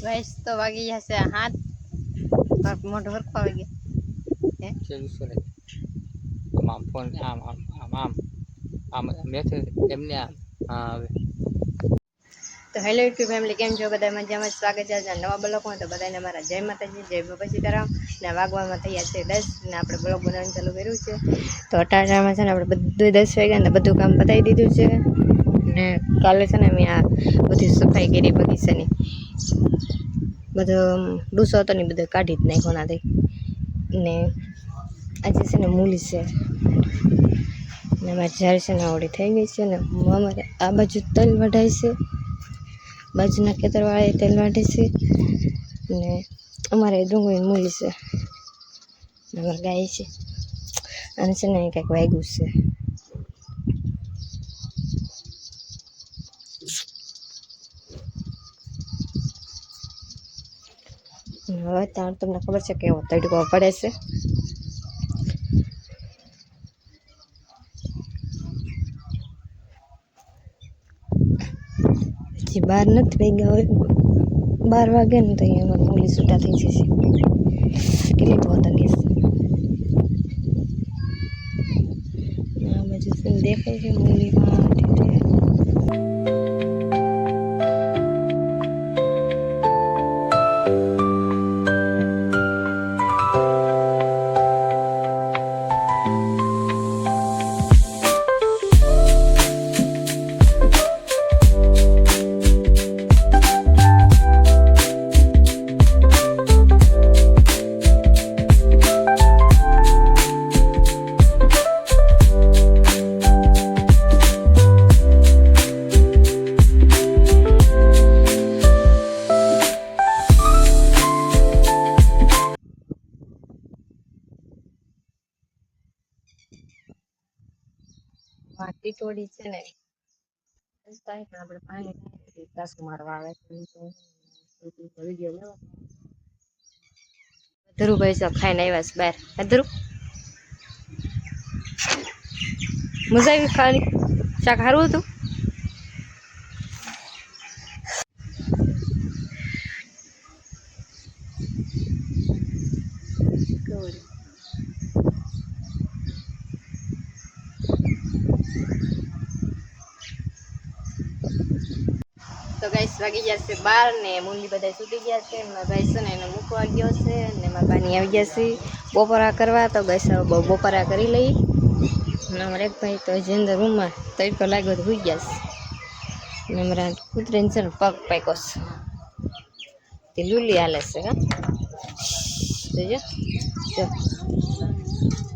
Guys તો વાગી જશે હાથ મોઢો હરખો આવી ગયો હે ચેલું કરે આમ ફોન આમ આમ આમ આમ આમ મેસે એમને હા હવે તો હેલો યુટ્યુબ ફેમિલી, કેમ છો બધા? મજામાં. સ્વાગત છે આજના નવા બ્લોગમાં. તો બધાને મારા જય માતાજી, જય બાપા સીતારામ. ને વાગવામાં તૈયાર છે 10 ને આપણે બ્લોગ બનાવવાનું ચાલુ કર્યું છે. તો અટાણામાં છે ને આપણે બધું 10 વાગ્યા ને બધું કામ પતાવી દીધું છે. ને કાલે છે ને મેં આ બધી સફાઈ કરી બગીચાની, બધો ડૂસો હતો ને બધો કાઢી જ નાખ્યો નાથી. ને આજે છે ને મૂલી છે ને અમારી ઝાડ છે ને આવડી થઈ ગઈ છે ને અમારે આ બાજુ તલ વઢાય છે, બાજુના ખેતરવાળાએ તેલ વાઢે છે ને અમારે ડુંગળી મૂલી છે ને અમારે ગાય છે. અને છે ને કંઈક વાગ્યું છે. હવે ત્યાં તમને ખબર છે કેવો તડકો પડે છે. હજી 12 નથી વાગ્યા, હોય 12 વાગે ને તો અહીંયા મૂલી છૂટા થઈ જશે. કેટલી બહુ ગેસ આ બાજુ દેખાય છે મૂલીમાં. માટી તોડી છે ને આપણે પાણી કાસું મારવા આવે ધ્રુવભાઈ સબ ખાઈને આવ્યા છે બહાર. ધ્રુવ મજા આવી ખાવાની? શાક સારું હતું? તો ગાઈસ વાગી ગયા છે 12 ને મૂલી બધા છૂટી ગયા છે. મારા ભાઈ છે ને એને મૂકવા ગયો છે ને મારા બાની આવી ગયા છે બપોરા કરવા. તો ગાઈસ બપોરા કરી લઈ. અને અમારા એક ભાઈ તો હજી અંદર રૂમમાં તડકો લાગ્યો તો હોઈ ગયા છે. ને અમારા કૂતરીને છે ને પગ પાક્યો છે, તે લૂલી હાલે છે. જોજો જો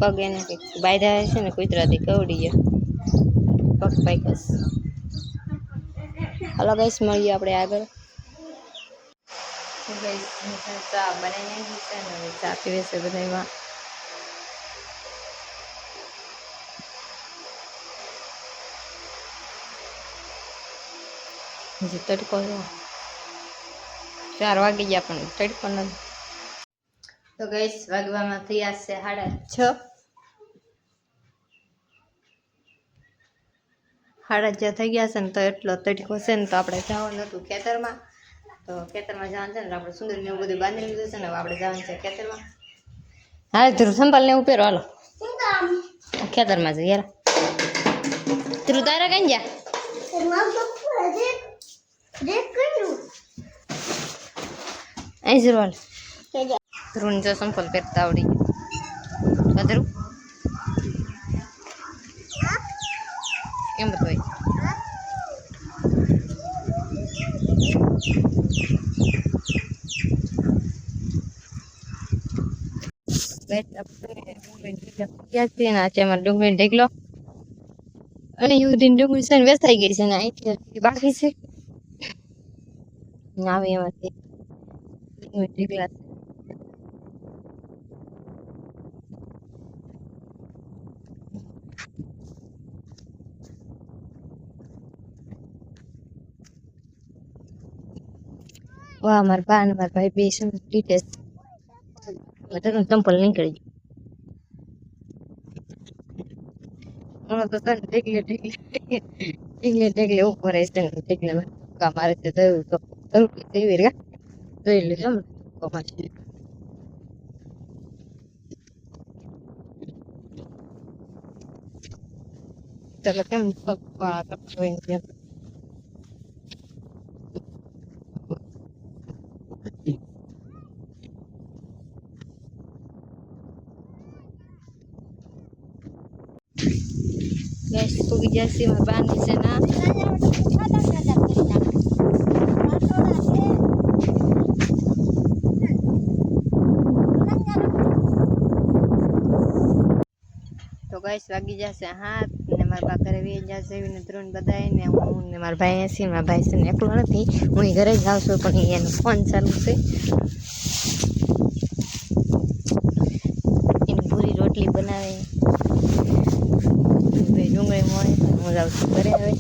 પગ એને કંઈક બાંધ્યા છે ને કૂતરાથી કવડી ગયો, પગ પાક્યો છે. હલો ગાઈસ, મળીએ આપણે આગળ. ચા બનાવી નાખી છે ને હવે ચા પીવે છે બધા. એમાં હજી તડકો 4 વાગી ગયા પણ તડકો નથી. તો ગાઈસ વાગવામાં થયા છે 6:30. 6:30 થઈ ગયા છે ને તો એટલો તડકો છે ને તો આપણે જવાનું હતું ખેતરમાં. તો ખેતરમાં જવાનું છે ને આપણે સુંદરને એવું બધું બાંધી લીધું છે ને આપણે જવાનું છે ખેતરમાં. હાલ ધ્રુવ સંભાળ ને ઉપેરો હાલો ખેતરમાં જઈએ. ધ્રુવ તારા કઈ જા અહીં જરૂર ધ્રુવને જો સંપલ પહેરતા આવડી ગયું. ધ્રુવ એમ બધું ડુંગળી ઢેકલો અને ડુંગળી છે ને વેચાઈ ગઈ છે ને અહીંથી બાકી છે. આવે એમાંથી ઢેકલા વાહ મારા બા અને મારા ભાઈ બે છે ડીટેસ ચંપલ નીકળી ગયું. તો ઢેકલે ઉપર મારે તો થયું તો એવી જોઈ લીધો ને કોમાં છે. ચાલો કેમ પપ્પા હોય છે. ગેસ પૂગી જશે માં બાર નીચે ના તો ગાઈસ વાગી જશે હાથ ને મારા બા ઘરે વી જશે ને ત્રણ બધાય ને હું ને મારા ભાઈ હશે. મારા ભાઈ છે ને એકલો નથી, હું ઘરે જ જાઉં છું પણ એનો ફોન ચાલુ છે. એની પૂરી રોટલી બનાવે ડુંગળી મળે હું જાઉં છું ઘરે હવે.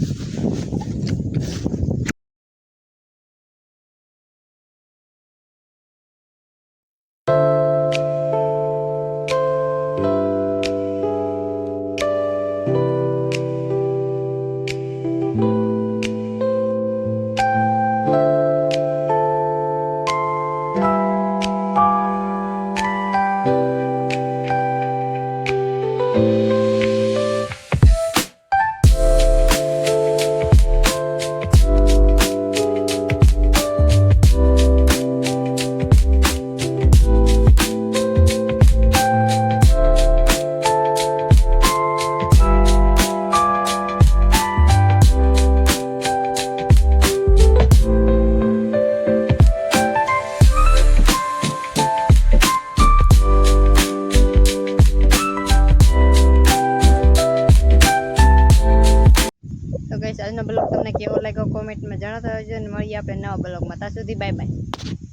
તો ગાઈસ આજનો બ્લોગ તમને કેવો લાગ્યો કોમેન્ટમાં જણાવતા રહેજો અને મળીએ આપણે નવા બ્લોગમાં. ત્યાં સુધી બાય બાય.